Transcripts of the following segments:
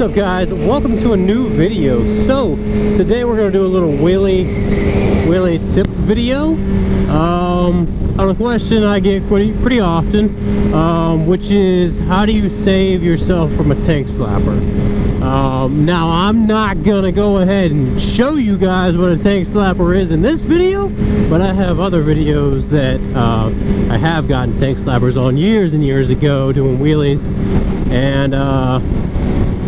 What's up, guys? Welcome to a new video. So today we're going to do a little wheelie tip video on a question I get pretty often, which is how do you save yourself from a tank slapper? Now I'm not gonna go ahead and show you guys what a tank slapper is in this video, but I have other videos that I have gotten tank slappers on years and years ago doing wheelies, and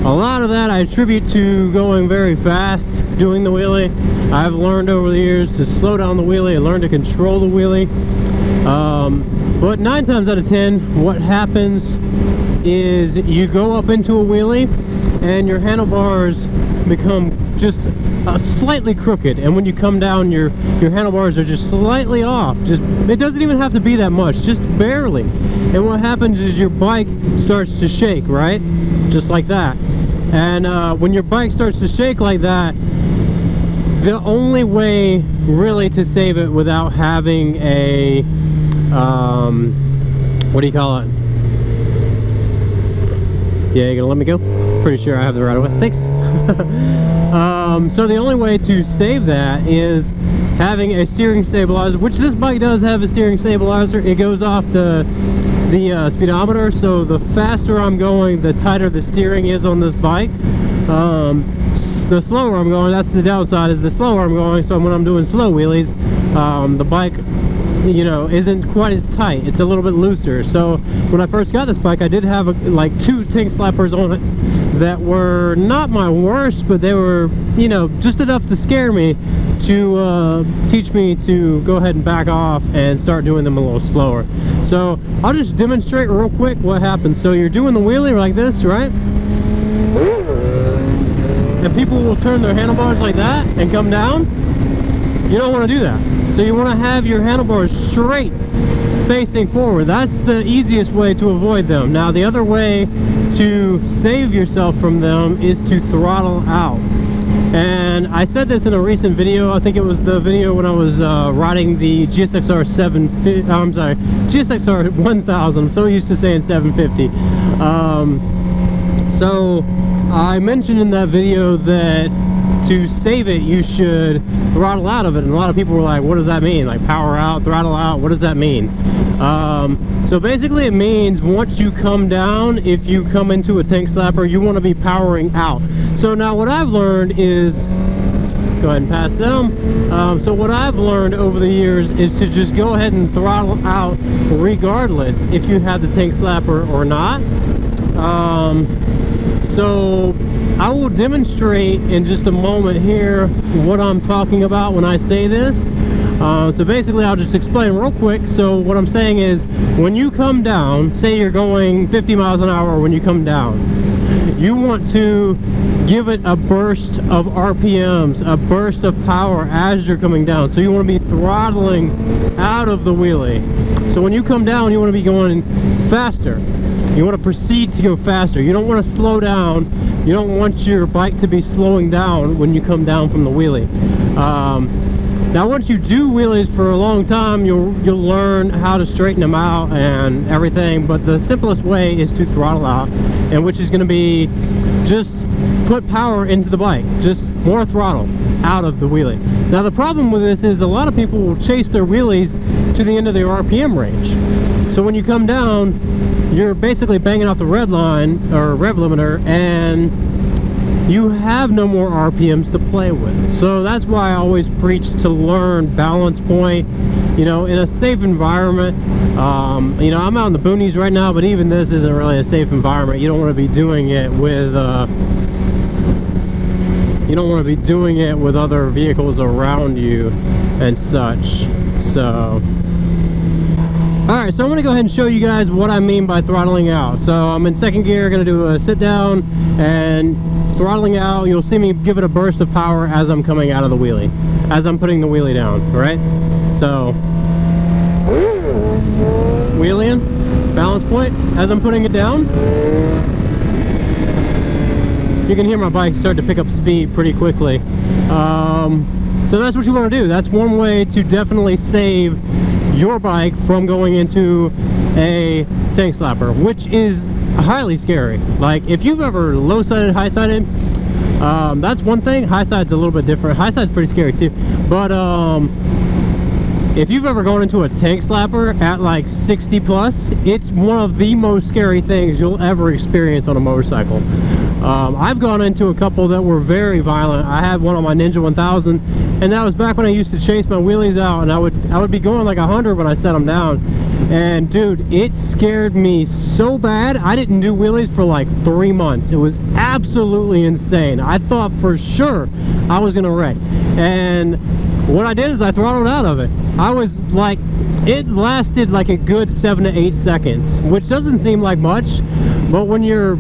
a lot of that I attribute to going very fast doing the wheelie. I've learned over the years to slow down the wheelie and learn to control the wheelie, but 9 times out of 10 what happens is you go up into a wheelie and your handlebars become just slightly crooked, and when you come down your handlebars are just slightly off. It doesn't even have to be that much, just barely. And what happens is your bike starts to shake, right? Just like that. And when your bike starts to shake like that, the only way really to save it without having a what do you call it? Yeah, you gonna let me go? Pretty sure I have the right of way. Thanks. So the only way to save that is having a steering stabilizer, which this bike does have a steering stabilizer. It goes off the speedometer, so the faster I'm going, the tighter the steering is on this bike. The slower I'm going, that's the downside, is the slower I'm going, so when I'm doing slow wheelies, the bike, you know, isn't quite as tight. It's a little bit looser. So when I first got this bike, I did have like 2 tank slappers on it that were not my worst, but they were, you know, just enough to scare me to teach me to go ahead and back off and start doing them a little slower. So I'll just demonstrate real quick what happens. So you're doing the wheelie like this, right? And people will turn their handlebars like that and come down. You don't want to do that. So you want to have your handlebars straight facing forward. That's the easiest way to avoid them. Now the other way to save yourself from them is to throttle out. And I said this in a recent video. I think it was the video when I was riding the GSXR 750. I'm sorry, GSXR 1000. I'm so used to saying 750. So I mentioned in that video that to save it you should throttle out of it, and a lot of people were like, what does that mean? Like power out, throttle out, what does that mean? So basically it means once you come down, if you come into a tank slapper, you want to be powering out. So now what I've learned is, go ahead and pass them. So what I've learned over the years is to just go ahead and throttle out regardless if you have the tank slapper or not. So I will demonstrate in just a moment here what I'm talking about when I say this. So basically I'll just explain real quick. So what I'm saying is, when you come down, say you're going 50 miles an hour when you come down, you want to give it a burst of RPMs, a burst of power as you're coming down. So you want to be throttling out of the wheelie. So when you come down, you want to be going faster. You want to proceed to go faster. You don't want to slow down. You don't want your bike to be slowing down when you come down from the wheelie. Now once you do wheelies for a long time, you'll learn how to straighten them out and everything, but the simplest way is to throttle out, and which is going to be just put power into the bike, just more throttle out of the wheelie. Now the problem with this is a lot of people will chase their wheelies to the end of their RPM range. So when you come down, you're basically banging off the red line or rev limiter, and you have no more RPMs to play with. So that's why I always preach to learn balance point, you know, in a safe environment. You know, I'm out in the boonies right now, but even this isn't really a safe environment. You don't want to be doing it with other vehicles around you and such. So alright, so I'm going to go ahead and show you guys what I mean by throttling out. So I'm in second gear, going to do a sit down, and throttling out, you'll see me give it a burst of power as I'm coming out of the wheelie, as I'm putting the wheelie down, right? So wheeling, balance point, as I'm putting it down. You can hear my bike start to pick up speed pretty quickly. So that's what you want to do. That's one way to definitely save your bike from going into a tank slapper, which is highly scary. Like, if you've ever low-sided, high-sided, that's one thing. High-side's a little bit different. High-side's pretty scary too. But if you've ever gone into a tank slapper at like 60 plus, it's one of the most scary things you'll ever experience on a motorcycle. I've gone into a couple that were very violent. I had one on my Ninja 1000, and that was back when I used to chase my wheelies out, and I would be going like 100 when I set them down. And dude, it scared me so bad. I didn't do wheelies for like 3 months. It was absolutely insane. I thought for sure I was gonna wreck. And what I did is I throttled out of it. I was like, it lasted like a good 7 to 8 seconds, which doesn't seem like much, but when you're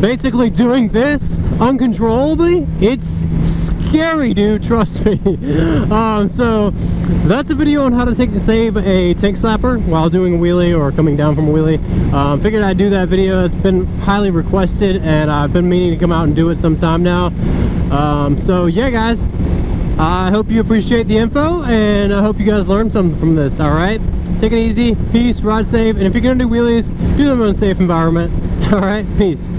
basically doing this uncontrollably, it's scary, dude, trust me. So that's a video on how to save a tank slapper while doing a wheelie or coming down from a wheelie. Figured I'd do that video. It's been highly requested, and I've been meaning to come out and do it sometime now. So yeah, guys, I hope you appreciate the info, and I hope you guys learned something from this. All right, take it easy, peace, ride safe, and if you're gonna do wheelies, do them in a safe environment. All right, peace.